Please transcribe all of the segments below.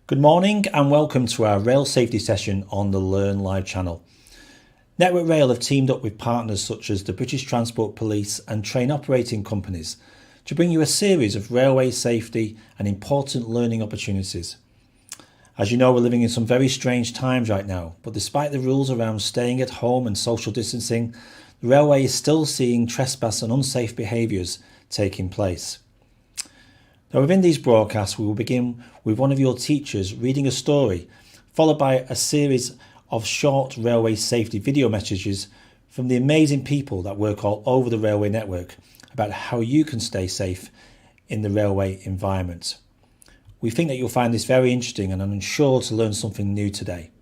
Good morning and welcome to our rail safety session on the Learn Live channel. Network Rail have teamed up with partners such as the British Transport Police and train operating companies to bring you a series of railway safety and important learning opportunities. As you know, we're living in some very strange times right now, but despite the rules around staying at home and social distancing, the railway is still seeing trespass and unsafe behaviours taking place. Now, within these broadcasts, we will begin with one of your teachers reading a story, followed by a series of short railway safety video messages from the amazing people that work all over the railway network about how you can stay safe in the railway environment. We think that you'll find this very interesting and I'm sure to learn something new today.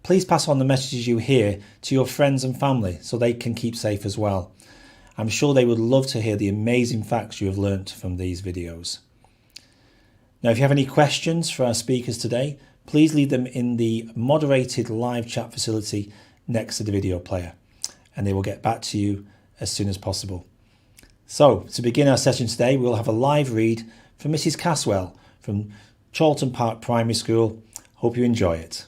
Please pass on the messages you hear to your friends and family so they can keep safe as well. I'm sure they would love to hear the amazing facts you have learnt from these videos. Now, if you have any questions for our speakers today, please leave them in the moderated live chat facility next to the video player, and they will get back to you as soon as possible. So, to begin our session today, we'll have a live read from Mrs. Caswell from Chorlton Park Primary School. Hope you enjoy it.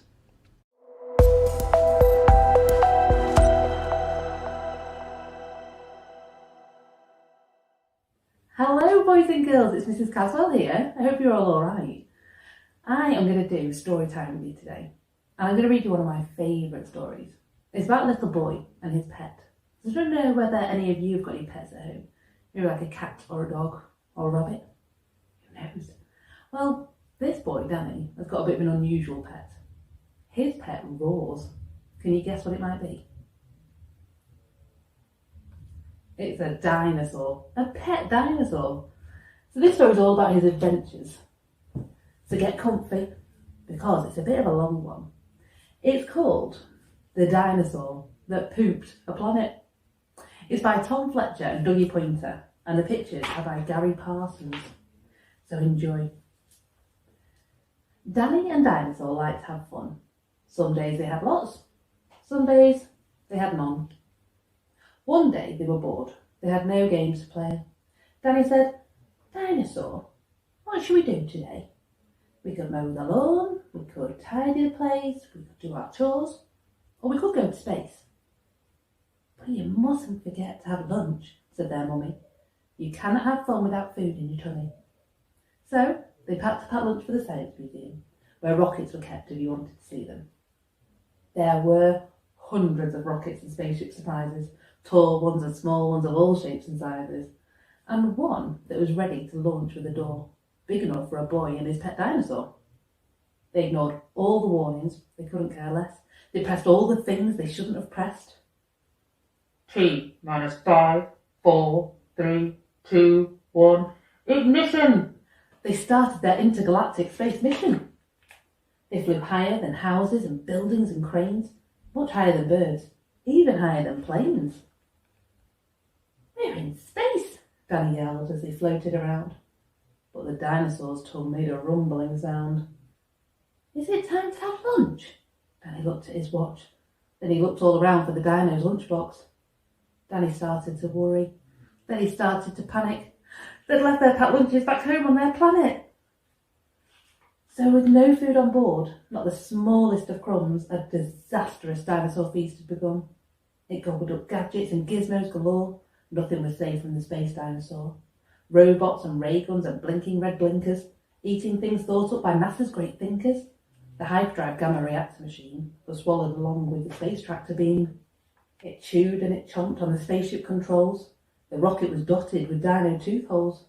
Hello boys and girls, it's Mrs. Caswell here. I hope you're all alright. I am going to do story time with you today. And I'm going to read you one of my favourite stories. It's about a little boy and his pet. So I don't know whether any of you have got any pets at home. Maybe like a cat or a dog or a rabbit. Who knows? Well, this boy, Danny, has got a bit of an unusual pet. His pet roars. Can you guess what it might be? It's a dinosaur, a pet dinosaur. So this story is all about his adventures. So get comfy, because it's a bit of a long one. It's called The Dinosaur That Pooped a Planet. It's by Tom Fletcher and Dougie Pointer, and the pictures are by Gary Parsons. So enjoy. Danny and Dinosaur like to have fun. Some days they had lots, some days they had none. One day they were bored. They had no games to play. Danny said, "Dinosaur, what should we do today? We could mow the lawn, we could tidy the place, we could do our chores, or we could go to space." "But you mustn't forget to have lunch," said their mummy. "You cannot have fun without food in your tummy." So they packed a packed lunch for the Science Museum, where rockets were kept if you wanted to see them. There were hundreds of rockets and spaceship surprises, tall ones and small ones of all shapes and sizes, and one that was ready to launch with a door, big enough for a boy and his pet dinosaur. They ignored all the warnings, they couldn't care less. They pressed all the things they shouldn't have pressed. T minus 5, 4, 3, 2, 1, ignition! They started their intergalactic space mission. They flew higher than houses and buildings and cranes, much higher than birds, even higher than planes. "We're in space," Danny yelled as they floated around. But the dinosaur's tongue made a rumbling sound. "Is it time to have lunch?" Danny looked at his watch. Then he looked all around for the dino's lunchbox. Danny started to worry. Then he started to panic. They'd left their packed lunches back home on their planet. So with no food on board, not the smallest of crumbs, a disastrous dinosaur feast had begun. It gobbled up gadgets and gizmos galore. Nothing was safe from the space dinosaur. Robots and ray guns and blinking red blinkers, eating things thought up by NASA's great thinkers. The hyperdrive gamma reactor machine was swallowed along with the space tractor beam. It chewed and it chomped on the spaceship controls. The rocket was dotted with dino tooth holes.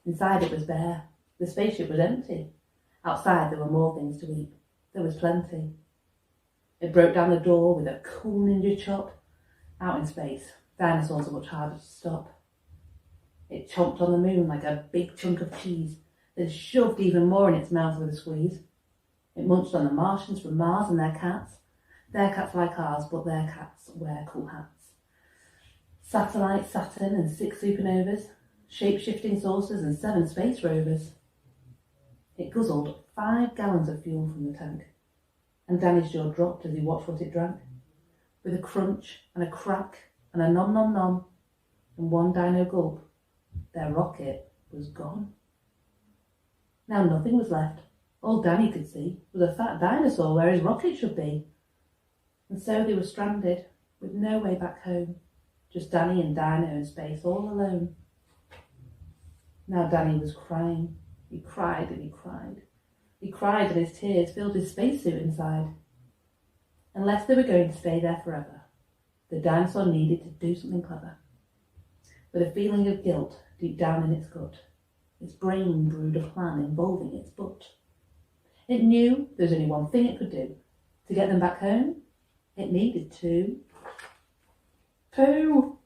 Inside it was bare. The spaceship was empty. Outside there were more things to eat. There was plenty. It broke down the door with a cool ninja chop. Out in space, dinosaurs are much harder to stop. It chomped on the moon like a big chunk of cheese, then shoved even more in its mouth with a squeeze. It munched on the Martians from Mars and their cats. Their cats like ours, but their cats wear cool hats. Satellite, Saturn and 6 supernovas, shape-shifting saucers and 7 space rovers. It guzzled 5 gallons of fuel from the tank, and Danny's jaw dropped as he watched what it drank. With a crunch and a crack and a nom nom nom and one dino gulp, their rocket was gone. Now nothing was left. All Danny could see was a fat dinosaur where his rocket should be. And so they were stranded, with no way back home. Just Danny and Dino in space, all alone. Now Danny was crying. He cried and he cried. He cried and his tears filled his spacesuit inside. Unless they were going to stay there forever, the dinosaur needed to do something clever. With a feeling of guilt deep down in its gut, its brain brewed a plan involving its butt. It knew there was only one thing it could do. To get them back home, it needed to poo.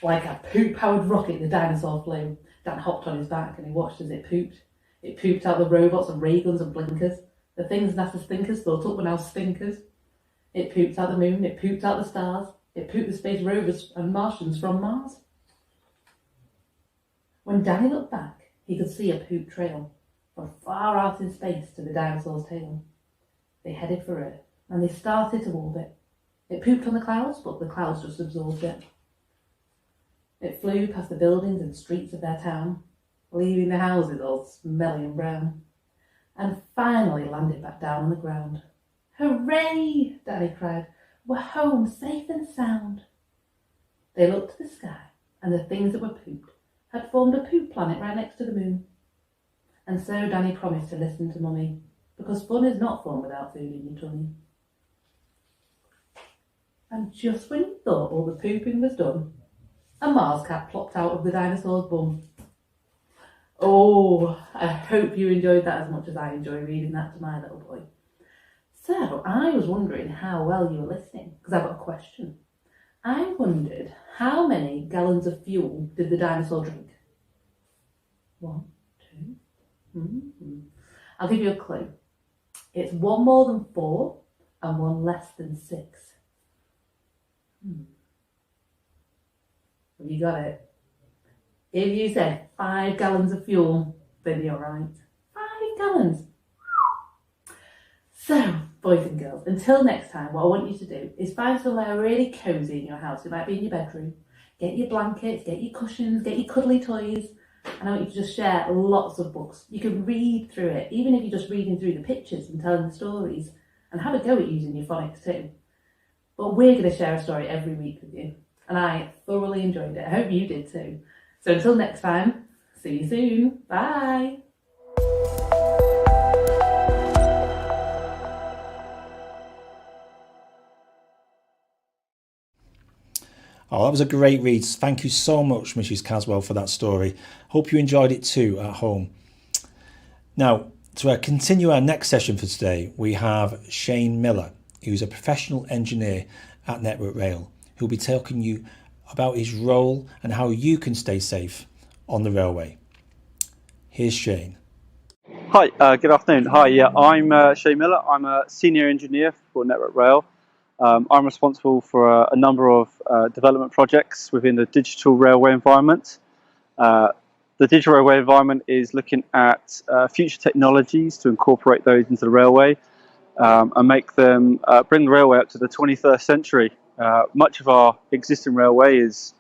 Like a poop-powered rocket, the dinosaur flew. Dan hopped on his back and he watched as it pooped. It pooped out the robots and ray guns and blinkers. The things NASA's thinkers thought up were now stinkers. It pooped out the moon, it pooped out the stars. It pooped the space rovers and Martians from Mars. When Danny looked back, he could see a poop trail from far out in space to the dinosaur's tail. They headed for Earth and they started to orbit. It pooped on the clouds, but the clouds just absorbed it. It flew past the buildings and streets of their town, leaving the houses all smelly and brown, and finally landed back down on the ground. Hooray! Danny cried. We're home, safe and sound. They looked to the sky, and the things that were pooped had formed a poop planet right next to the moon. And so Danny promised to listen to Mummy, because fun is not fun without food in your tummy. And just when you thought all the pooping was done, a Mars cat plopped out of the dinosaur's bum. Oh, I hope you enjoyed that as much as I enjoy reading that to my little boy. So, I was wondering how well you were listening, because I've got a question. I wondered, how many gallons of fuel did the dinosaur drink? 1, 2. I'll give you a clue. It's 1 more than 4 and 1 less than 6. Have you got it? If you said 5 gallons of fuel, then you're right. 5 gallons. So, boys and girls, until next time, what I want you to do is find somewhere really cosy in your house. It might be in your bedroom. Get your blankets, get your cushions, get your cuddly toys. And I want you to just share lots of books. You can read through it, even if you're just reading through the pictures and telling the stories, and have a go at using your phonics too. But we're going to share a story every week with you. And I thoroughly enjoyed it. I hope you did too. So until next time, see you soon. Bye. Oh, that was a great read. Thank you so much, Mrs. Caswell, for that story. Hope you enjoyed it too at home. Now, to continue our next session for today, we have Shane Miller, who's a professional engineer at Network Rail, who'll be telling you about his role and how you can stay safe on the railway. Here's Shane. Hi, good afternoon. Hi, I'm Shane Miller. I'm a senior engineer for Network Rail. I'm responsible for a number of development projects within the digital railway environment. The digital railway environment is looking at future technologies to incorporate those into the railway and make them bring the railway up to the 21st century. Much of our existing railway is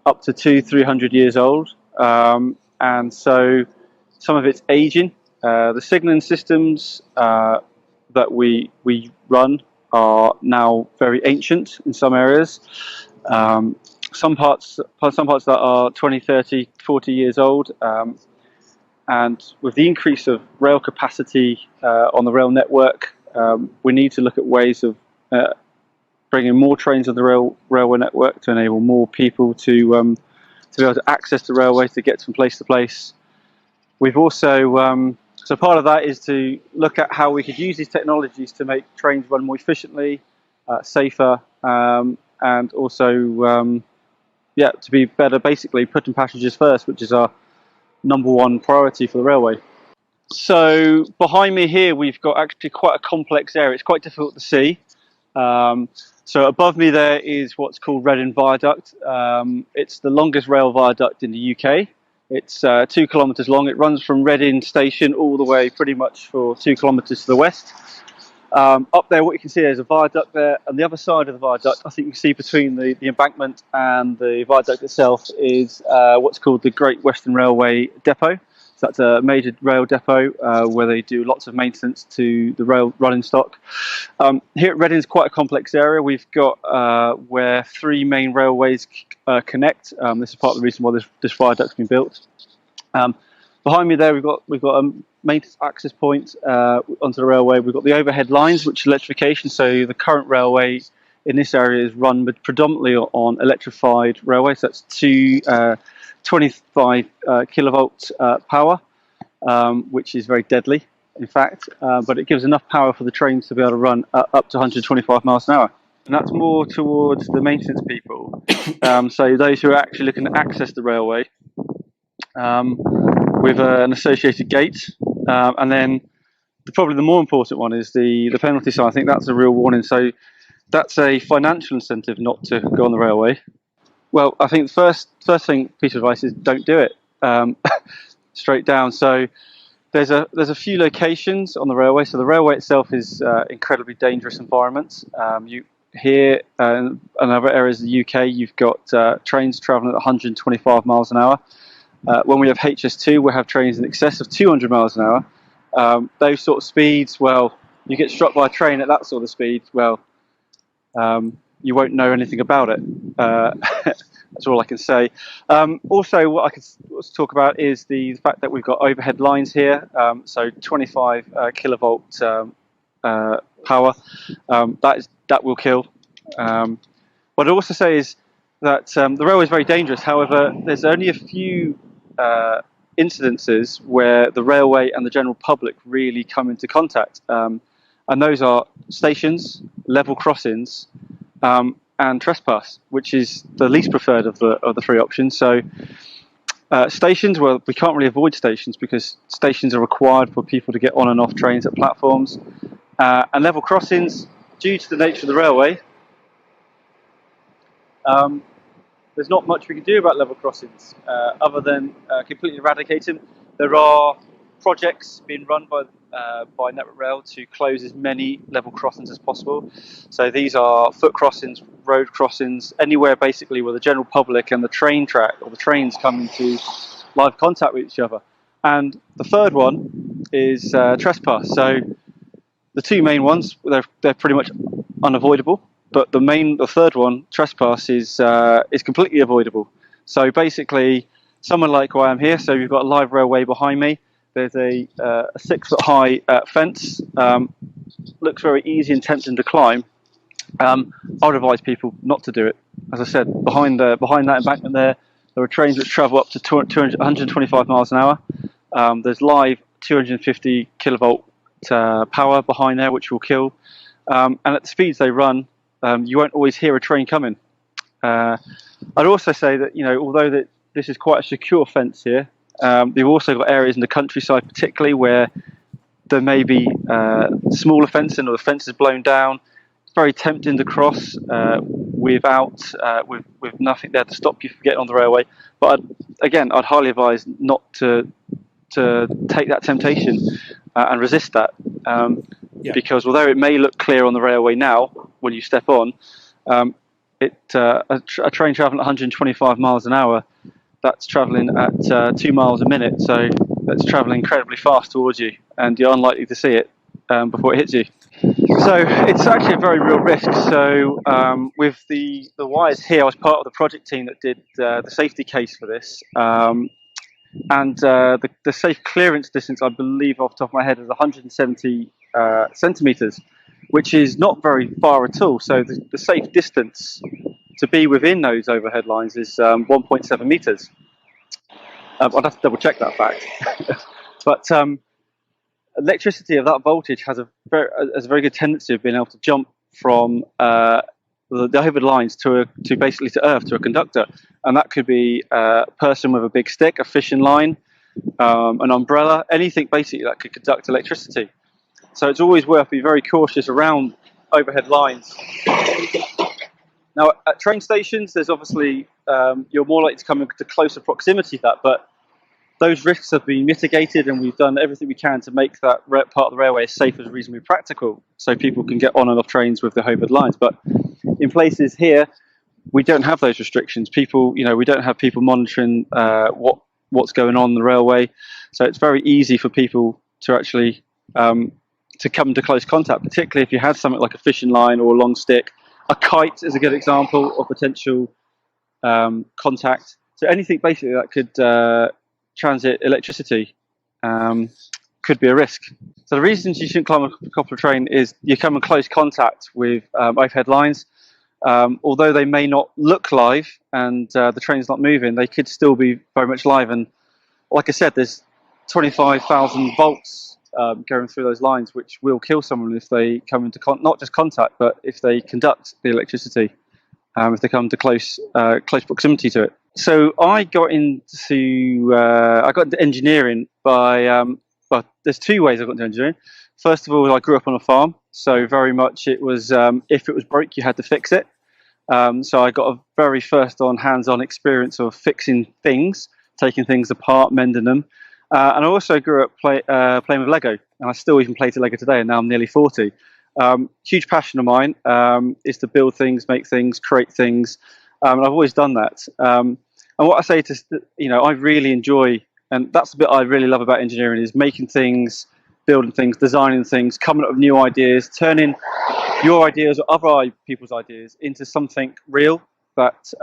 up to 200-300 years old, and so some of it's aging. The signalling systems that we run are now very ancient in some areas. Some parts that are 20, 30, 40 years old. And with the increase of rail capacity on the rail network, we need to look at ways of bringing more trains on the railway network to enable more people to to be able to access the railway to get from place to place. We've also, so part of that is to look at how we could use these technologies to make trains run more efficiently, safer, and also, yeah, to be better, basically putting passengers first, which is our #1 priority for the railway. So behind me here, we've got actually quite a complex area. It's quite difficult to see. So above me there is what's called Reading Viaduct. It's the longest rail viaduct in the UK. It's 2 kilometres long. It runs from Reading Station all the way pretty much for 2 kilometres to the west. Up there, what you can see is a viaduct there, and the other side of the viaduct, I think you can see between the embankment and the viaduct itself, is what's called the Great Western Railway Depot. So that's a major rail depot where they do lots of maintenance to the rail running stock. Here at Reading is quite a complex area. We've got where 3 main railways connect. This is part of the reason why this viaduct's been built. Behind me there, we've got a maintenance access point onto the railway. We've got the overhead lines, which is electrification. So the current railway in this area is run predominantly on electrified railways. So that's 25 kilovolt power, which is very deadly, in fact. But it gives enough power for the trains to be able to run up to 125 miles an hour. And that's more towards the maintenance people. So those who are actually looking to access the railway. With an associated gate, and then probably the more important one is the penalty sign. I think that's a real warning. So that's a financial incentive not to go on the railway. Well, I think the first piece of advice is don't do it. Straight down. So there's a few locations on the railway. So the railway itself is incredibly dangerous environment. Here and other areas of the UK, you've got trains travelling at 125 miles an hour. When we have HS2, we'll have trains in excess of 200 miles an hour. Those sort of speeds, well, you get struck by a train at that sort of speed, well, you won't know anything about it. That's all I can say. Also, what I could talk about is the fact that we've got overhead lines here, so 25 kilovolt power. That will kill. What I'd also say is that the railway is very dangerous. However, there's only a few incidences where the railway and the general public really come into contact, and those are stations, level crossings, and trespass, which is the least preferred of the 3 options. So stations, well, we can't really avoid stations because stations are required for people to get on and off trains at platforms, and level crossings, due to the nature of the railway, there's not much we can do about level crossings other than completely eradicate them. There are projects being run by Network Rail to close as many level crossings as possible. So these are foot crossings, road crossings, anywhere basically where the general public and the train track or the trains come into live contact with each other. And the third one is trespass. So the 2 main ones, they're pretty much unavoidable. But the third one, trespass, is completely avoidable. So basically, someone like where I am here, so we've got a live railway behind me. There's a 6-foot-high fence. Looks very easy and tempting to climb. I would advise people not to do it. As I said, behind that embankment there are trains which travel up to 125 miles an hour. There's live 250 kilovolt power behind there, which will kill. And at the speeds they run, you won't always hear a train coming. I'd also say that, although this is quite a secure fence here, you've also got areas in the countryside particularly where there may be smaller fencing or the fence is blown down. It's very tempting to cross with nothing there to stop you from getting on the railway. But I'd highly advise not to take that temptation and resist that. Because although it may look clear on the railway now when you step on, a train travelling at 125 miles an hour, that's travelling at 2 miles a minute, so that's travelling incredibly fast towards you, and you're unlikely to see it before it hits you. So it's actually a very real risk. So with the wires here, I was part of the project team that did the safety case for this. And the safe clearance distance, I believe off the top of my head, is 170 centimetres, which is not very far at all. So the safe distance to be within those overhead lines is 1.7 meters. I'd have to double check that fact. But electricity of that voltage has a very good tendency of being able to jump from the overhead lines to basically to earth, to a conductor, and that could be a person with a big stick, a fishing line, an umbrella, anything basically that could conduct electricity. So it's always worth being very cautious around overhead lines. Now, at train stations, there's obviously you're more likely to come into closer proximity to that, but those risks have been mitigated, and we've done everything we can to make that part of the railway as safe as reasonably practical, so people can get on and off trains with the overhead lines. But in places here, we don't have those restrictions. People, we don't have people monitoring what's going on the railway, so it's very easy for people to actually to come into close contact, particularly if you had something like a fishing line or a long stick. A kite is a good example of potential contact. So anything basically that could transit electricity could be a risk. So the reasons you shouldn't climb a copper train is you come in close contact with overhead lines. Although they may not look live and the train's not moving, they could still be very much live. And like I said, there's 25,000 volts going through those lines, which will kill someone if they come into not just contact, but if they conduct the electricity, if they come to close proximity to it. So I got into engineering by well, there's two ways I got into engineering. First of all, I grew up on a farm, so very much it was if it was broke, you had to fix it. So I got a very first-on, hands-on experience of fixing things, taking things apart, mending them. And I also grew up playing with Lego, and I still even play to Lego today, and now I'm nearly 40. Huge passion of mine is to build things, make things, create things, and I've always done that. And what I say to, I really enjoy, and that's the bit I really love about engineering, is making things, building things, designing things, coming up with new ideas, turning your ideas or other people's ideas into something real that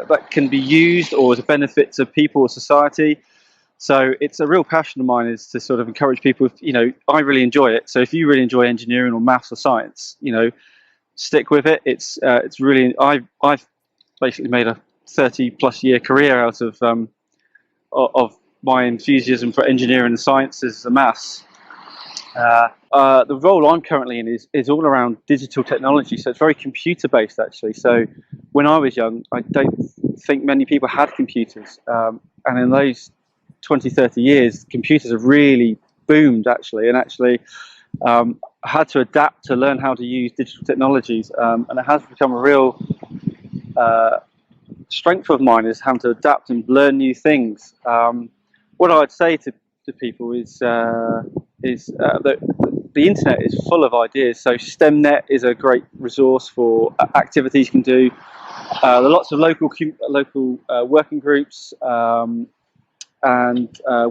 that can be used or as a benefit to people or society. So it's a real passion of mine, is to sort of encourage people. I really enjoy it. So if you really enjoy engineering or maths or science, stick with it. It's really, I've basically made a 30+ year career out of my enthusiasm for engineering and sciences and maths. The role I'm currently in is all around digital technology, so it's very computer based actually. So when I was young, I don't think many people had computers, and in those 20-30 years, computers have really boomed actually, and actually had to adapt to learn how to use digital technologies, and it has become a real strength of mine, is having to adapt and learn new things. What I'd say to people is that the internet is full of ideas. So STEMnet is a great resource for activities you can do. There are lots of local working groups and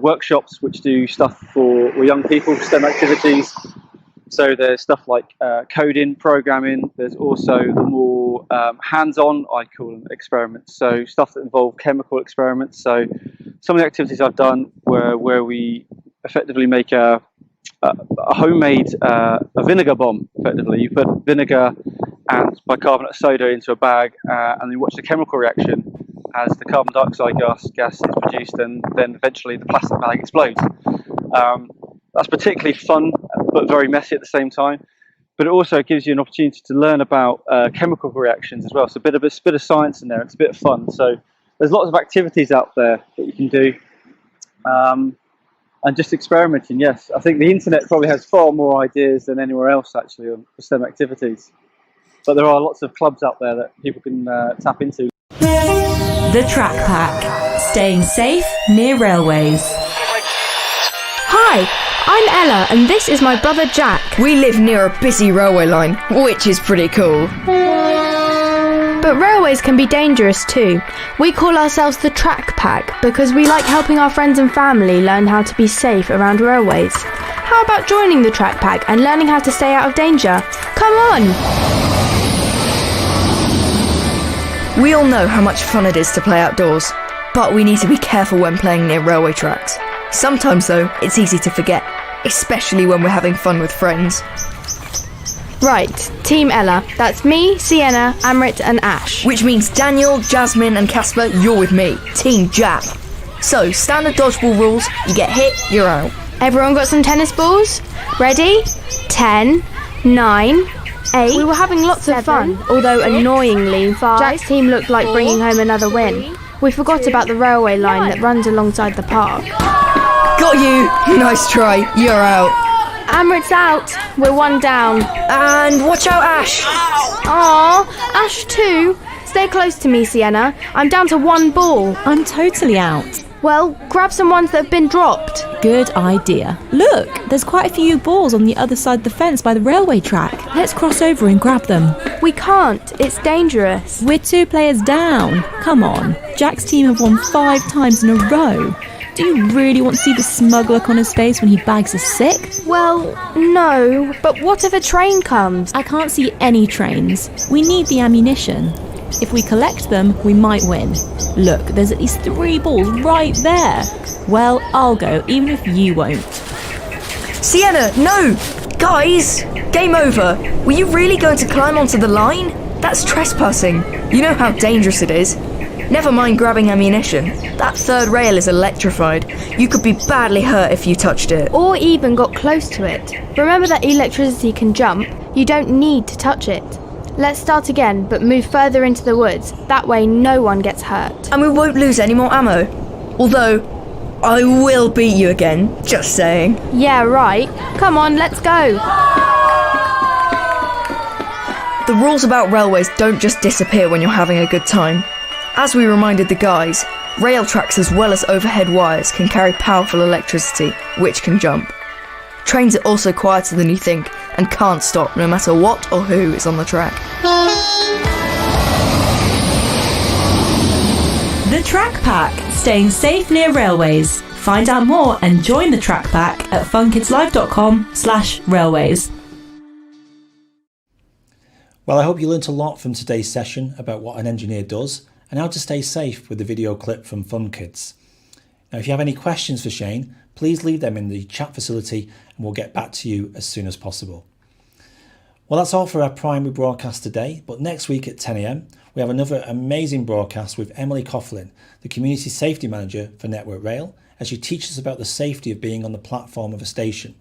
workshops which do stuff for young people, STEM activities. So there's stuff like coding, programming. There's also the more hands-on, I call them, experiments. So stuff that involve chemical experiments. So some of the activities I've done where we effectively make a homemade a vinegar bomb. Effectively, you put vinegar and bicarbonate of soda into a bag, and you watch the chemical reaction as the carbon dioxide gas is produced, and then eventually the plastic bag explodes. That's particularly fun, but very messy at the same time. But it also gives you an opportunity to learn about chemical reactions as well. So a bit of science in there. It's a bit of fun. So there's lots of activities out there that you can do. And just experimenting, yes. I think the internet probably has far more ideas than anywhere else actually on STEM activities. But there are lots of clubs out there that people can tap into. The Track Pack. Staying safe near railways. Hi, I'm Ella and this is my brother Jack. We live near a busy railway line, which is pretty cool. But railways can be dangerous too. We call ourselves the Track Pack because we like helping our friends and family learn how to be safe around railways. How about joining the Track Pack and learning how to stay out of danger? Come on! We all know how much fun it is to play outdoors, but we need to be careful when playing near railway tracks. Sometimes though, it's easy to forget, especially when we're having fun with friends. Right, Team Ella. That's me, Sienna, Amrit and Ash. Which means Daniel, Jasmine and Casper, you're with me, Team Jack. So, standard dodgeball rules, you get hit, you're out. Everyone got some tennis balls? Ready? 10, 9, 8. We were having lots of fun, although annoyingly, Jack's team looked like bringing home another win. We forgot about the railway line that runs alongside the park. Got you! Nice try, you're out. Amrit's out. We're one down. And watch out, Ash! Aww, Ash too. Stay close to me, Sienna. I'm down to one ball. I'm totally out. Well, grab some ones that have been dropped. Good idea. Look, there's quite a few balls on the other side of the fence by the railway track. Let's cross over and grab them. We can't. It's dangerous. We're 2 players down. Come on. Jack's team have won 5 times in a row. Do you really want to see the smug look on his face when he bags a 6? Well, no. But what if a train comes? I can't see any trains. We need the ammunition. If we collect them, we might win. Look, there's at least 3 balls right there. Well, I'll go, even if you won't. Sienna, no! Guys, game over. Were you really going to climb onto the line? That's trespassing. You know how dangerous it is. Never mind grabbing ammunition. That third rail is electrified. You could be badly hurt if you touched it. Or even got close to it. Remember that electricity can jump. You don't need to touch it. Let's start again, but move further into the woods. That way no one gets hurt. And we won't lose any more ammo. Although, I will beat you again, just saying. Yeah, right. Come on, let's go. The rules about railways don't just disappear when you're having a good time. As we reminded the guys, rail tracks as well as overhead wires can carry powerful electricity, which can jump. Trains are also quieter than you think and can't stop no matter what or who is on the track. The Track Pack, staying safe near railways. Find out more and join the Track Pack at funkidslive.com/railways. Well, I hope you learnt a lot from today's session about what an engineer does and how to stay safe with the video clip from Fun Kids. Now, if you have any questions for Shane, please leave them in the chat facility and we'll get back to you as soon as possible. Well, that's all for our primary broadcast today, but next week at 10 a.m, we have another amazing broadcast with Emily Coughlin, the Community Safety Manager for Network Rail, as she teaches about the safety of being on the platform of a station.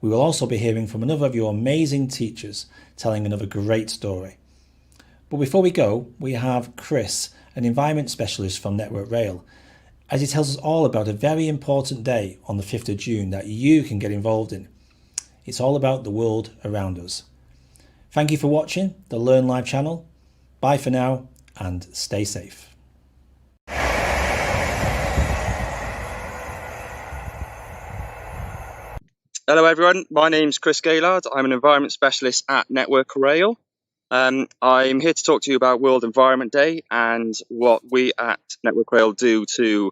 We will also be hearing from another of your amazing teachers telling another great story. But before we go, we have Chris, an environment specialist from Network Rail, as he tells us all about a very important day on the 5th of June that you can get involved in. It's all about the world around us. Thank you for watching the Learn Live channel. Bye for now and stay safe. Hello everyone, my name's Chris Gaylard. I'm an environment specialist at Network Rail. I'm here to talk to you about World Environment Day and what we at Network Rail do to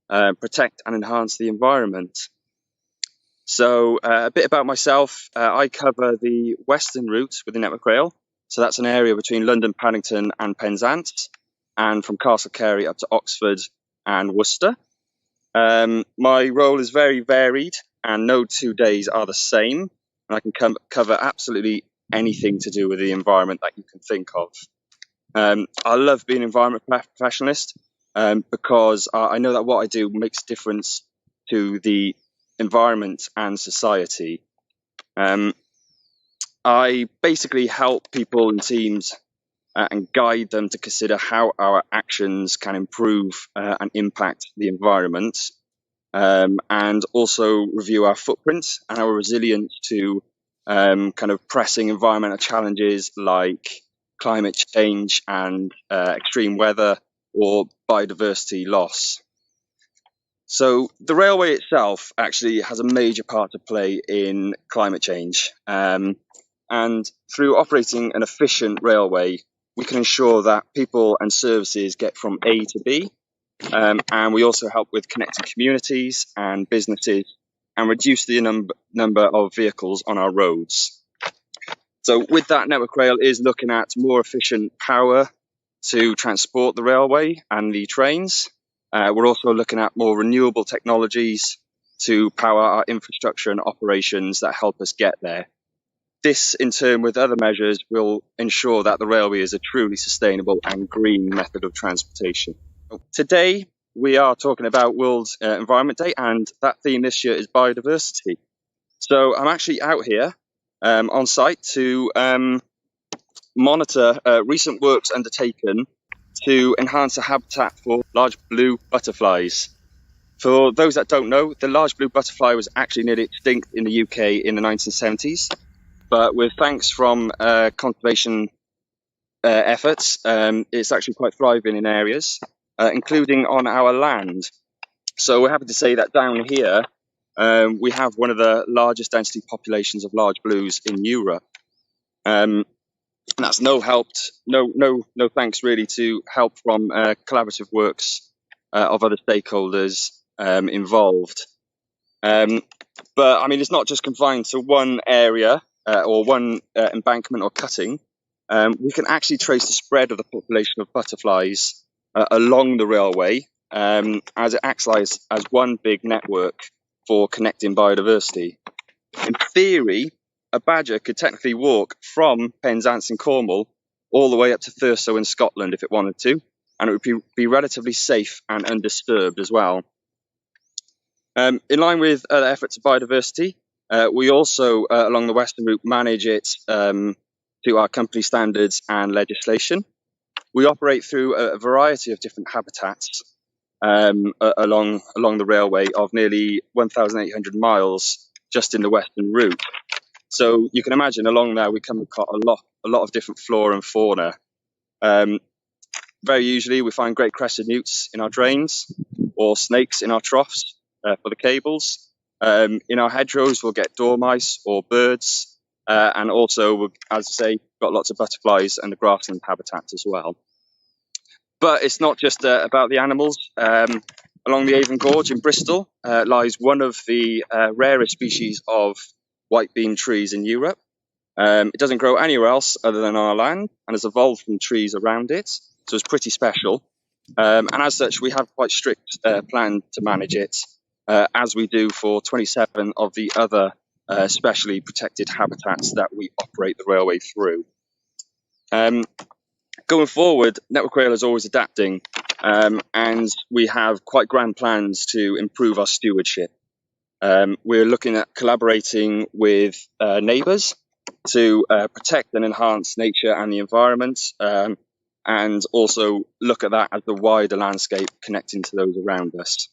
protect and enhance the environment. So a bit about myself, I cover the western route within Network Rail. So that's an area between London, Paddington and Penzance, and from Castle Cary up to Oxford and Worcester. My role is very varied and no 2 days are the same. And I can cover absolutely anything to do with the environment that you can think of. I love being an environment professionalist because I know that what I do makes a difference to the environment and society. I basically help people and teams and guide them to consider how our actions can improve and impact the environment, and also review our footprint and our resilience to kind of pressing environmental challenges like climate change and extreme weather or biodiversity loss. So the railway itself actually has a major part to play in climate change. And through operating an efficient railway, we can ensure that people and services get from A to B. And we also help with connecting communities and businesses and reduce the number of vehicles on our roads. So with that, Network Rail is looking at more efficient power to transport the railway and the trains. We're also looking at more renewable technologies to power our infrastructure and operations that help us get there. This, in turn, with other measures, will ensure that the railway is a truly sustainable and green method of transportation. Today, we are talking about World Environment Day, and that theme this year is biodiversity. So I'm actually out here on site to monitor recent works undertaken to enhance the habitat for large blue butterflies. For those that don't know, the large blue butterfly was actually nearly extinct in the UK in the 1970s, but with thanks from conservation efforts, it's actually quite thriving in areas, including on our land. So we're happy to say that down here, we have one of the largest density populations of large blues in Europe. And that's no thanks really to help from collaborative works of other stakeholders involved. But I mean, it's not just confined to one area or one embankment or cutting. We can actually trace the spread of the population of butterflies along the railway as it acts as one big network for connecting biodiversity. In theory, a badger could technically walk from Penzance in Cornwall all the way up to Thurso in Scotland if it wanted to, and it would be relatively safe and undisturbed as well. In line with other efforts of biodiversity, we also, along the Western Route, manage it to our company standards and legislation. We operate through a variety of different habitats along the railway of nearly 1,800 miles just in the Western Route. So you can imagine along there we come across a lot of different flora and fauna. Very usually we find great crested newts in our drains or snakes in our troughs for the cables. In our hedgerows we'll get dormice or birds, and also, as I say, got lots of butterflies and the grassland habitats as well. But it's not just about the animals. Along the Avon Gorge in Bristol lies one of the rarest species of white beam trees in Europe. It doesn't grow anywhere else other than on our land and has evolved from trees around it, so it's pretty special. And as such, we have quite strict plan to manage it, as we do for 27 of the other specially protected habitats that we operate the railway through. Going forward, Network Rail is always adapting, and we have quite grand plans to improve our stewardship. We're looking at collaborating with neighbours to protect and enhance nature and the environment, and also look at that as the wider landscape connecting to those around us.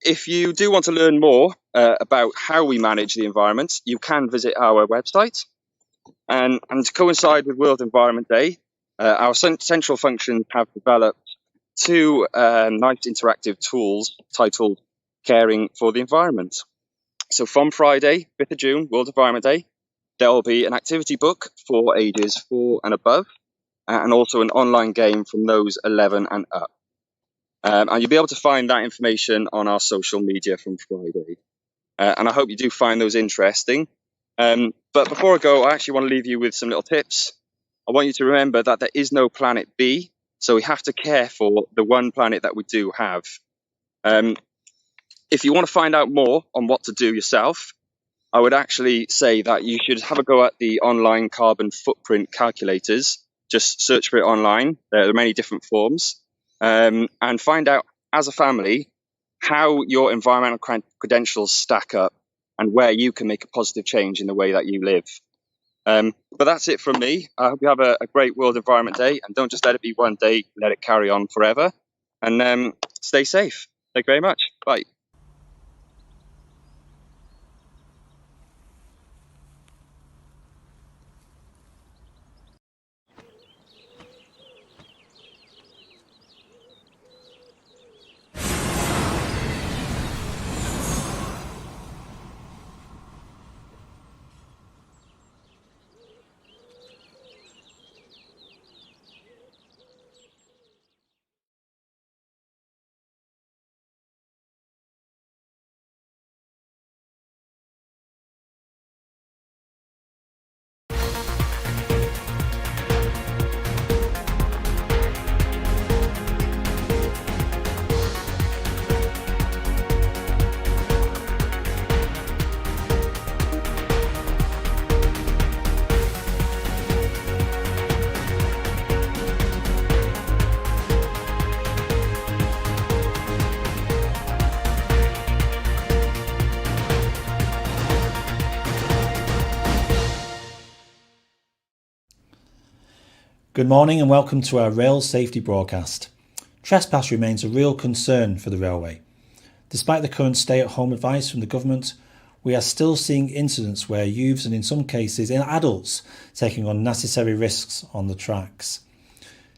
If you do want to learn more about how we manage the environment, you can visit our website. And to coincide with World Environment Day, our central functions have developed two nice interactive tools titled Caring for the Environment. So from Friday, 5th of June, World Environment Day, there will be an activity book for ages 4 and above, and also an online game from those 11 and up. And you'll be able to find that information on our social media from Friday. And I hope you do find those interesting. But before I go, I actually want to leave you with some little tips. I want you to remember that there is no planet B, so we have to care for the one planet that we do have. If you want to find out more on what to do yourself, I would actually say that you should have a go at the online carbon footprint calculators. Just search for it online. There are many different forms. And find out, as a family, how your environmental credentials stack up and where you can make a positive change in the way that you live. But that's it from me. I hope you have a great World Environment Day, and don't just let it be one day, let it carry on forever. And stay safe. Thank you very much. Bye. Good morning and welcome to our rail safety broadcast. Trespass remains a real concern for the railway. Despite the current stay-at-home advice from the government, we are still seeing incidents where youths and in some cases adults taking on unnecessary risks on the tracks.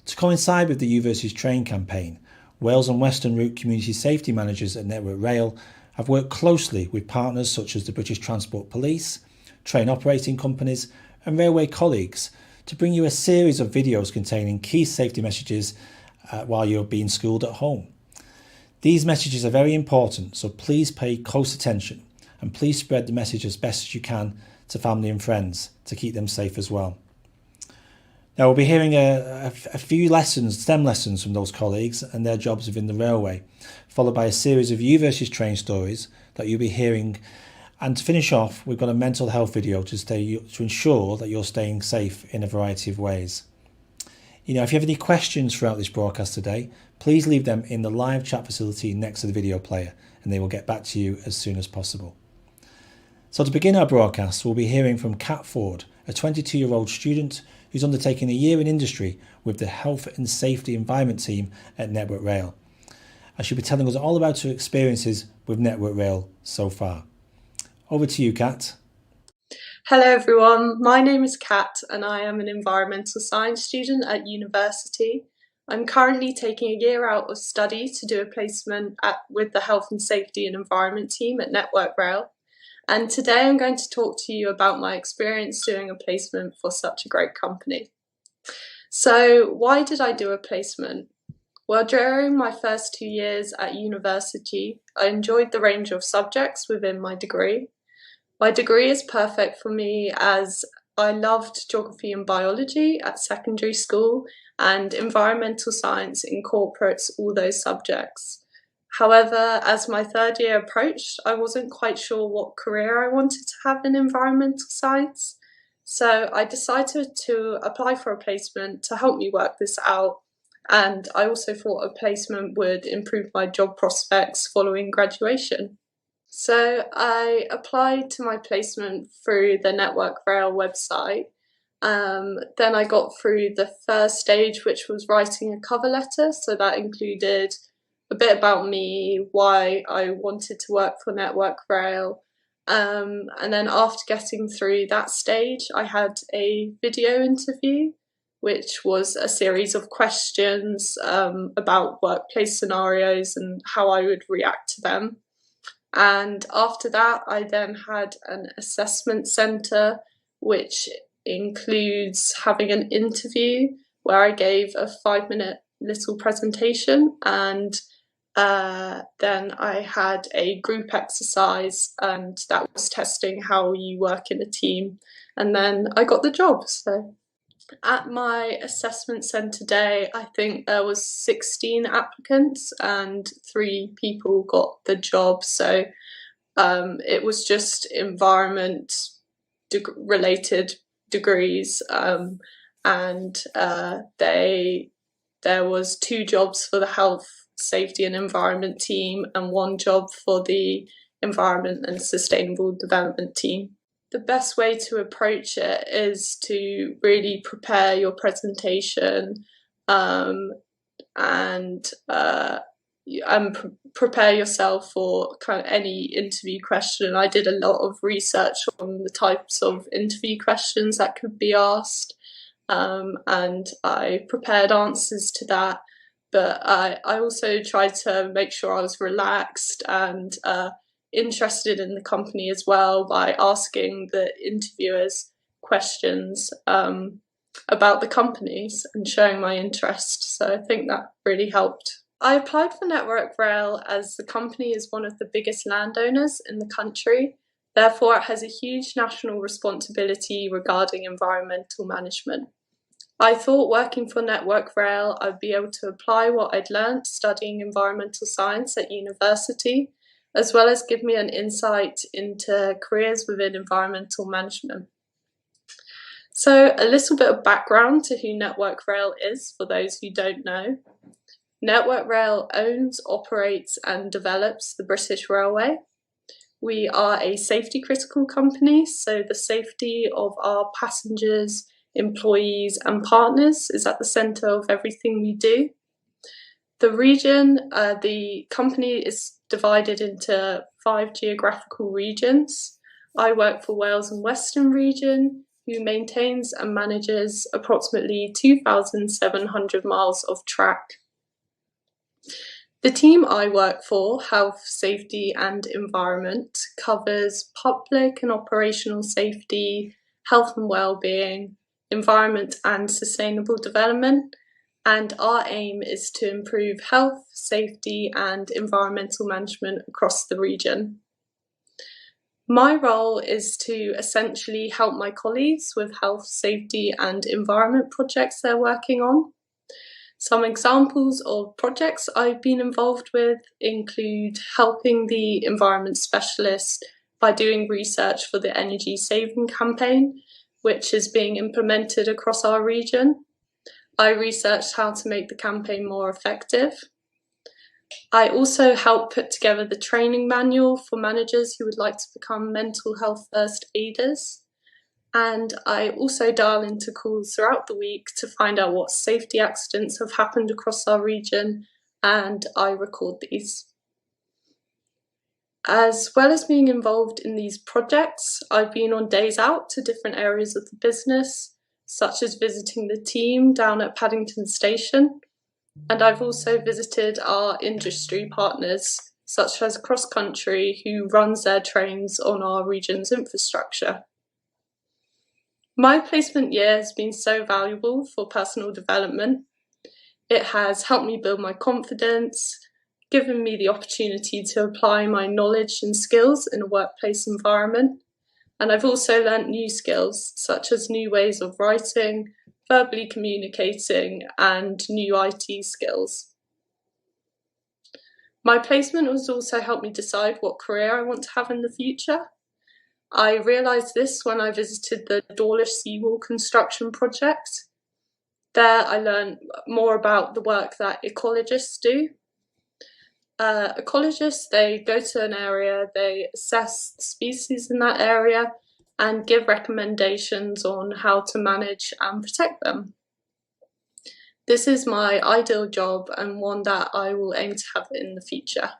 To coincide with the U versus Train campaign, Wales and Western Route community safety managers at Network Rail have worked closely with partners such as the British Transport Police, train operating companies and railway colleagues to bring you a series of videos containing key safety messages while you're being schooled at home. These messages are very important, so please pay close attention and please spread the message as best as you can to family and friends to keep them safe as well. Now we'll be hearing a few lessons, STEM lessons from those colleagues and their jobs within the railway, followed by a series of U versus Train stories that you'll be hearing. And to finish off, we've got a mental health video to ensure that you're staying safe in a variety of ways. If you have any questions throughout this broadcast today, please leave them in the live chat facility next to the video player and they will get back to you as soon as possible. So to begin our broadcast, we'll be hearing from Kat Ford, a 22-year-old student who's undertaking a year in industry with the Health and Safety Environment team at Network Rail. And she'll be telling us all about her experiences with Network Rail so far. Over to you, Kat. Hello everyone, my name is Kat and I am an environmental science student at university. I'm currently taking a year out of study to do a placement with the Health and Safety and Environment team at Network Rail. And today I'm going to talk to you about my experience doing a placement for such a great company. So why did I do a placement? Well, during my first 2 years at university, I enjoyed the range of subjects within my degree. My degree is perfect for me as I loved geography and biology at secondary school, and environmental science incorporates all those subjects. However, as my third year approached, I wasn't quite sure what career I wanted to have in environmental science. So I decided to apply for a placement to help me work this out. And I also thought a placement would improve my job prospects following graduation. So I applied to my placement through the Network Rail website. Then I got through the first stage, which was writing a cover letter. So that included a bit about me, why I wanted to work for Network Rail. And then after getting through that stage, I had a video interview, which was a series of questions about workplace scenarios and how I would react to them. And after that, I then had an assessment centre, which includes having an interview where I gave a 5-minute little presentation, and then I had a group exercise, and that was testing how you work in a team. And then I got the job. So at my assessment centre day, I think there was 16 applicants and 3 people got the job. So it was just environment related degrees, and there was 2 jobs for the Health, Safety and Environment team and 1 job for the Environment and Sustainable Development team. The best way to approach it is to really prepare your presentation and prepare yourself for kind of any interview question. I did a lot of research on the types of interview questions that could be asked, and I prepared answers to that. But I also tried to make sure I was relaxed and interested in the company as well by asking the interviewers questions about the companies and showing my interest. So I think that really helped. I applied for Network Rail as the company is one of the biggest landowners in the country. Therefore, it has a huge national responsibility regarding environmental management. I thought working for Network Rail, I'd be able to apply what I'd learnt studying environmental science at university, as well as give me an insight into careers within environmental management. So a little bit of background to who Network Rail is for those who don't know. Network Rail owns, operates and develops the British Railway. We are a safety critical company, so the safety of our passengers employees and partners is at the centre of everything we do. The region, the company is divided into 5 geographical regions. I work for Wales and Western region, who maintains and manages approximately 2,700 miles of track. The team I work for, Health, Safety and Environment, covers public and operational safety, health and well-being, environment and sustainable development, and our aim is to improve health, safety and environmental management across the region. My role is to essentially help my colleagues with health, safety and environment projects they're working on. Some examples of projects I've been involved with include helping the environment specialist by doing research for the energy saving campaign, which is being implemented across our region. I researched how to make the campaign more effective. I also helped put together the training manual for managers who would like to become mental health first aiders. And I also dial into calls throughout the week to find out what safety accidents have happened across our region, and I record these. As well as being involved in these projects, I've been on days out to different areas of the business, such as visiting the team down at Paddington Station. And I've also visited our industry partners, such as Cross Country, who runs their trains on our region's infrastructure. My placement year has been so valuable for personal development. It has helped me build my confidence, given me the opportunity to apply my knowledge and skills in a workplace environment. And I've also learnt new skills, such as new ways of writing, verbally communicating, and new IT skills. My placement has also helped me decide what career I want to have in the future. I realised this when I visited the Dawlish Seawall construction project. There I learned more about the work that ecologists do. Ecologists, they go to an area, they assess species in that area and give recommendations on how to manage and protect them. This is my ideal job and one that I will aim to have in the future.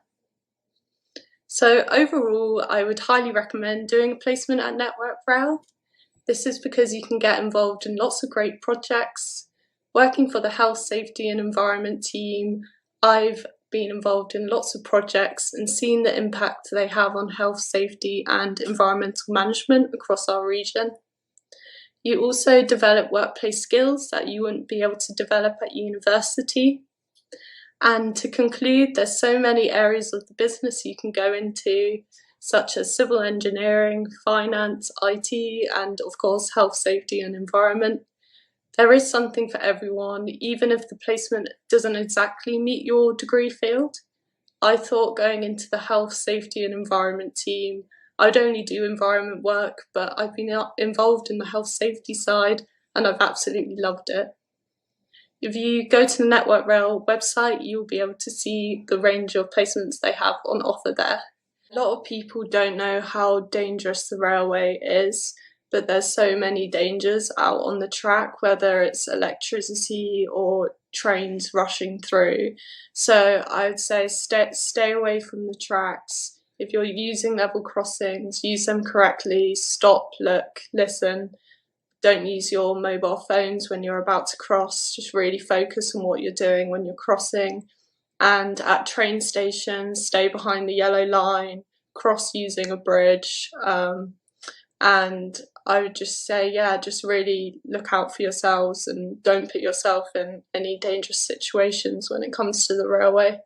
So overall, I would highly recommend doing a placement at Network Rail. This is because you can get involved in lots of great projects. Working for the Health, Safety and Environment team, I've been involved in lots of projects and seen the impact they have on health, safety and environmental management across our region. You also develop workplace skills that you wouldn't be able to develop at university. And to conclude, there's so many areas of the business you can go into, such as civil engineering, finance, IT, and of course, health, safety and environment. There is something for everyone, even if the placement doesn't exactly meet your degree field. I thought going into the health, safety and environment team, I'd only do environment work, but I've been involved in the health safety side and I've absolutely loved it. If you go to the Network Rail website, you'll be able to see the range of placements they have on offer there. A lot of people don't know how dangerous the railway is, but there's so many dangers out on the track, whether it's electricity or trains rushing through. So I would say stay away from the tracks. If you're using level crossings, use them correctly, stop, look, listen. Don't use your mobile phones when you're about to cross, just really focus on what you're doing when you're crossing. And at train stations, stay behind the yellow line, cross using a bridge. And I would just say, just really look out for yourselves and don't put yourself in any dangerous situations when it comes to the railway.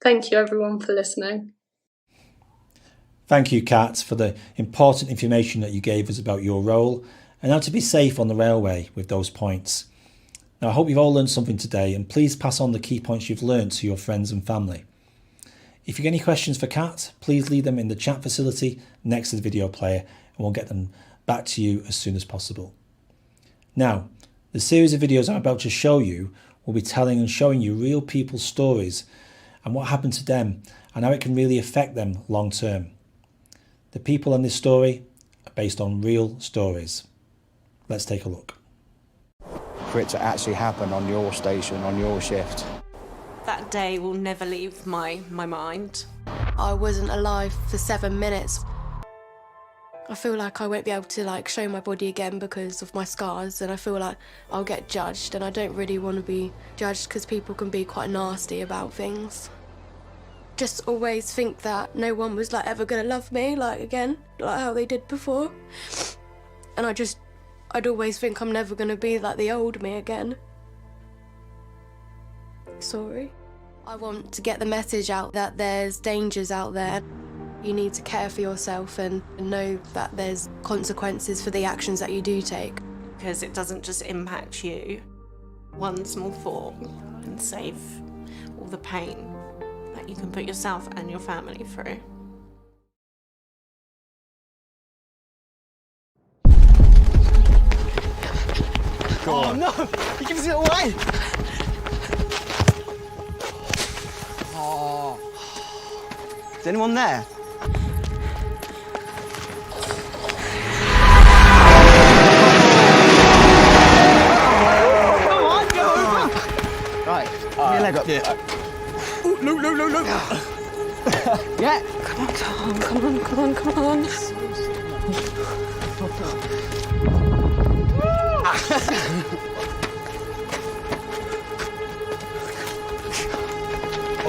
Thank you everyone for listening. Thank you, Kat, for the important information that you gave us about your role and how to be safe on the railway with those points. Now, I hope you've all learned something today, and please pass on the key points you've learned to your friends and family. If you've got any questions for Kat, please leave them in the chat facility next to the video player, and we'll get them back to you as soon as possible. Now, the series of videos I'm about to show you will be telling and showing you real people's stories and what happened to them and how it can really affect them long term. The people in this story are based on real stories. Let's take a look. for it to actually happen on your station, on your shift. That day will never leave my mind. I wasn't alive for 7 minutes. I feel like I won't be able to show my body again because of my scars, and I feel like I'll get judged, and I don't really want to be judged because people can be quite nasty about things. Just always think that no one was ever gonna love me again, like how they did before. And I'd always think I'm never gonna be like the old me again. Sorry. I want to get the message out that there's dangers out there. You need to care for yourself and know that there's consequences for the actions that you do take. Because it doesn't just impact you. One small thought can save all the pain that you can put yourself and your family through. Oh no! He gives it away! Oh. Is anyone there? Come on, go over! Right, give me your leg up. Yeah. Oh, no, no, no, no! Yeah! Come on, Tom, come on, come on, come on.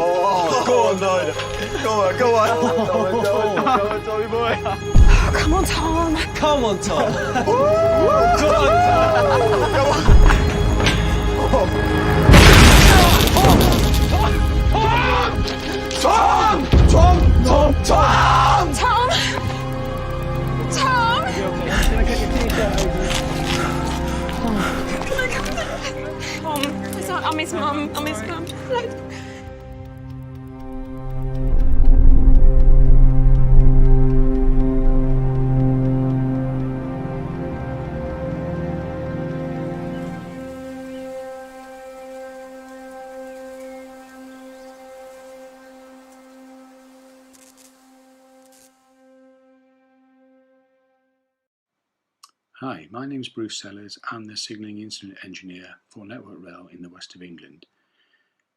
Oh, go on, Nina. Go on, go on. Go on, go on, Tommy boy. Oh, come on, Tom. Come on, Tom. Go on, Tom. Go on. Tom! Tom! Tom! Tom! Tom! Tom! Can I get your t-shirt over? Tom, I miss Mum. I miss Mum. Hi, my name is Bruce Sellers. I'm the Signalling Incident Engineer for Network Rail in the west of England.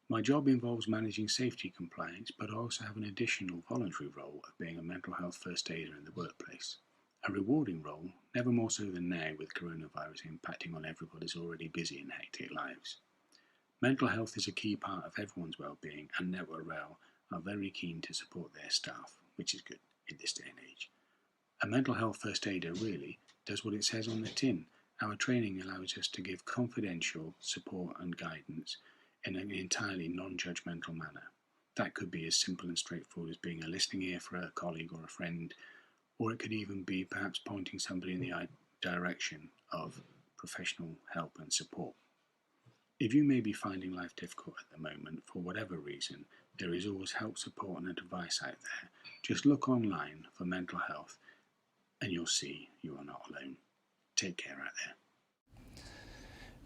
My job involves managing safety compliance, but I also have an additional voluntary role of being a mental health first aider in the workplace. A rewarding role, never more so than now with coronavirus impacting on everybody's already busy and hectic lives. Mental health is a key part of everyone's well-being, and Network Rail are very keen to support their staff, which is good in this day and age. A mental health first aider really does what it says on the tin. Our training allows us to give confidential support and guidance in an entirely non-judgmental manner. That could be as simple and straightforward as being a listening ear for a colleague or a friend, or it could even be perhaps pointing somebody in the direction of professional help and support. If you may be finding life difficult at the moment for whatever reason, there is always help, support and advice out there. Just look online for mental health and you'll see you are not alone. Take care out there.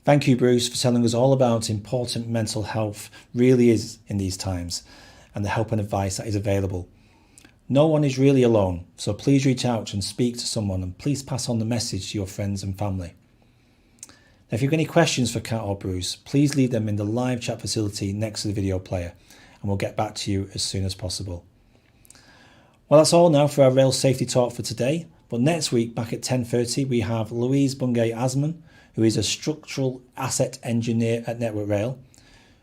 Thank you, Bruce, for telling us all about important mental health really is in these times and the help and advice that is available. No one is really alone, so please reach out and speak to someone, and please pass on the message to your friends and family. Now, if you've got any questions for Kat or Bruce, please leave them in the live chat facility next to the video player, and we'll get back to you as soon as possible. Well, that's all now for our rail safety talk for today. But next week, back at 10:30, we have Louise Bungay-Asman, who is a structural asset engineer at Network Rail.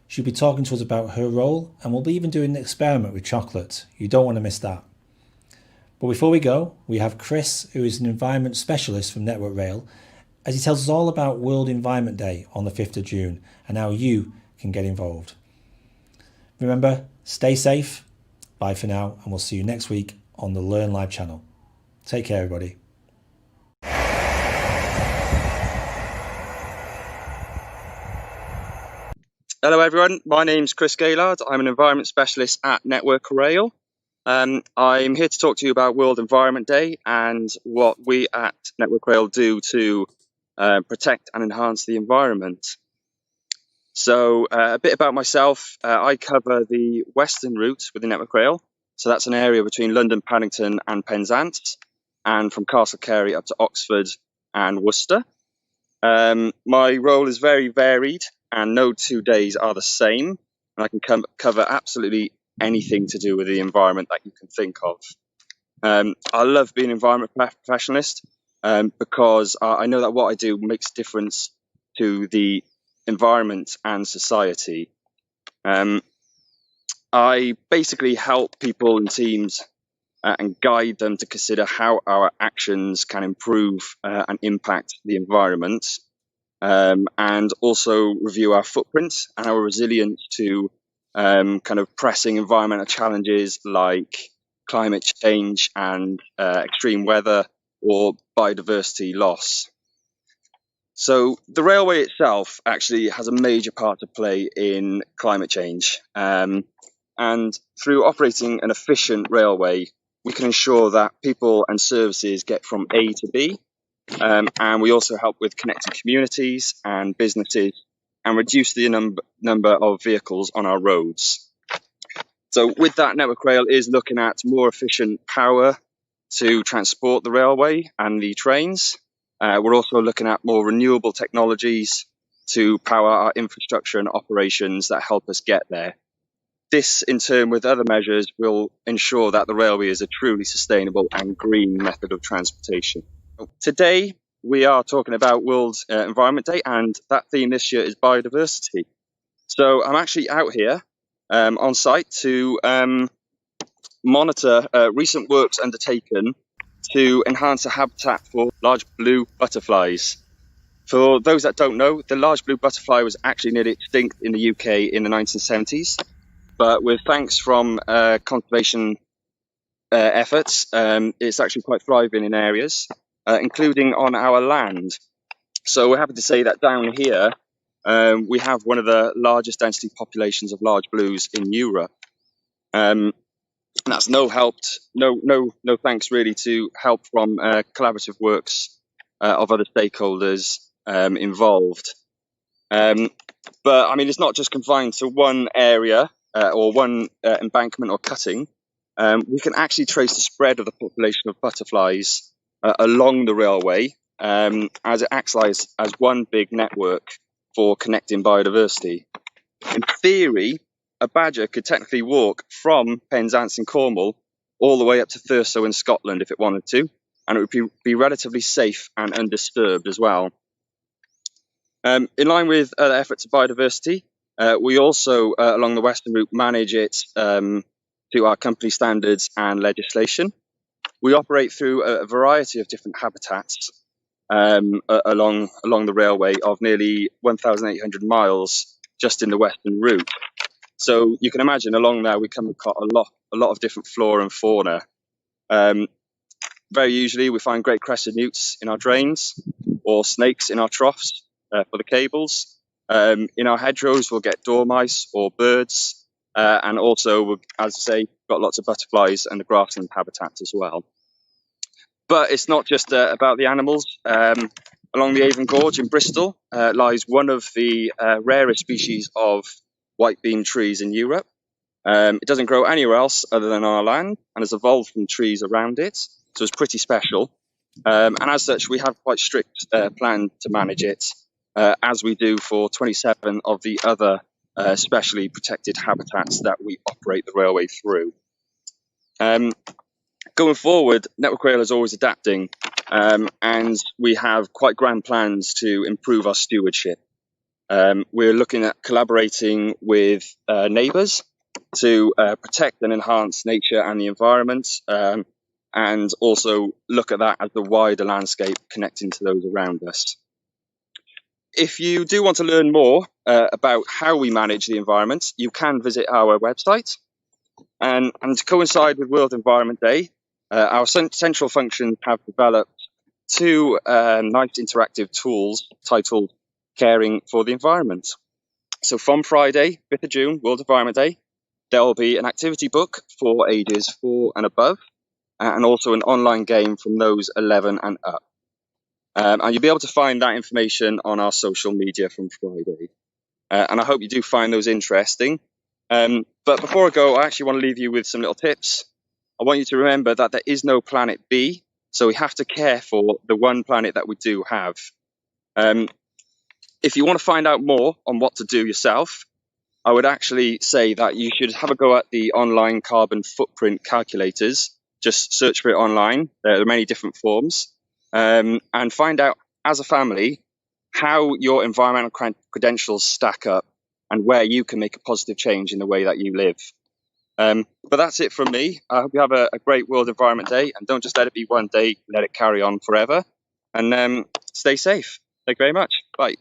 She'll be talking to us about her role, and we'll be even doing an experiment with chocolate. You don't want to miss that. But before we go, we have Chris, who is an environment specialist from Network Rail, as he tells us all about World Environment Day on the 5th of June and how you can get involved. Remember, stay safe. Bye for now, and we'll see you next week on the Learn Live channel. Take care, everybody. Hello, everyone. My name's Chris Gaylard. I'm an environment specialist at Network Rail. I'm here to talk to you about World Environment Day and what we at Network Rail do to protect and enhance the environment. So a bit about myself. I cover the western route within Network Rail. So that's an area between London, Paddington and Penzance, and from Castle Cary up to Oxford and Worcester. My role is very varied, and no 2 days are the same. And I can cover absolutely anything to do with the environment that you can think of. I love being an environment professionalist because I know that what I do makes a difference to the environment and society. I basically help people and teams and guide them to consider how our actions can improve and impact the environment, and also review our footprint and our resilience to kind of pressing environmental challenges like climate change and extreme weather or biodiversity loss. So the railway itself actually has a major part to play in climate change. And through operating an efficient railway, we can ensure that people and services get from A to B. And we also help with connecting communities and businesses and reduce the number of vehicles on our roads. So with that, Network Rail is looking at more efficient power to transport the railway and the trains. We're also looking at more renewable technologies to power our infrastructure and operations that help us get there. This, in turn, with other measures, will ensure that the railway is a truly sustainable and green method of transportation. Today, we are talking about World Environment Day, and that theme this year is biodiversity. So I'm actually out here on site to monitor recent works undertaken to enhance the habitat for large blue butterflies. For those that don't know, the large blue butterfly was actually nearly extinct in the UK in the 1970s. But with thanks from conservation efforts, it's actually quite thriving in areas, including on our land. So we're happy to say that down here, we have one of the largest density populations of large blues in Europe. And that's no thanks really to help from collaborative works of other stakeholders involved. But I mean, it's not just confined to one area or one embankment or cutting. We can actually trace the spread of the population of butterflies along the railway as it acts as one big network for connecting biodiversity. In theory, a badger could technically walk from Penzance in Cornwall all the way up to Thurso in Scotland if it wanted to, and it would be relatively safe and undisturbed as well. In line with other efforts of biodiversity, we also, along the Western Route, manage it to our company standards and legislation. We operate through a variety of different habitats along the railway of nearly 1,800 miles just in the Western Route. So you can imagine along there we come across a lot of different flora and fauna. Very usually we find great crested newts in our drains or snakes in our troughs for the cables. In our hedgerows we'll get dormice or birds, and also, as I say, got lots of butterflies and the grassland habitats as well. But it's not just about the animals. Along the Avon Gorge in Bristol lies one of the rarest species of white beam trees in Europe. It doesn't grow anywhere else other than on our land and has evolved from trees around it, so it's pretty special. And as such, we have quite strict plan to manage it, as we do for 27 of the other specially protected habitats that we operate the railway through. Going forward, Network Rail is always adapting, and we have quite grand plans to improve our stewardship. We're looking at collaborating with neighbours to protect and enhance nature and the environment, and also look at that as the wider landscape connecting to those around us. If you do want to learn more about how we manage the environment, you can visit our website. And to coincide with World Environment Day, our central functions have developed two nice interactive tools titled Caring for the Environment. So from Friday, 5th of June, World Environment Day, there will be an activity book for ages 4 and above, and also an online game from those 11 and up. And you'll be able to find that information on our social media from Friday. And I hope you do find those interesting. But before I go, I actually want to leave you with some little tips. I want you to remember that there is no planet B, so we have to care for the one planet that we do have. If you want to find out more on what to do yourself, I would actually say that you should have a go at the online carbon footprint calculators. Just search for it online. There are many different forms, and find out as a family how your environmental credentials stack up and where you can make a positive change in the way that you live. But that's it from me. I hope you have a great World Environment Day, and don't just let it be one day, let it carry on forever. And stay safe. Thank you very much. Bye.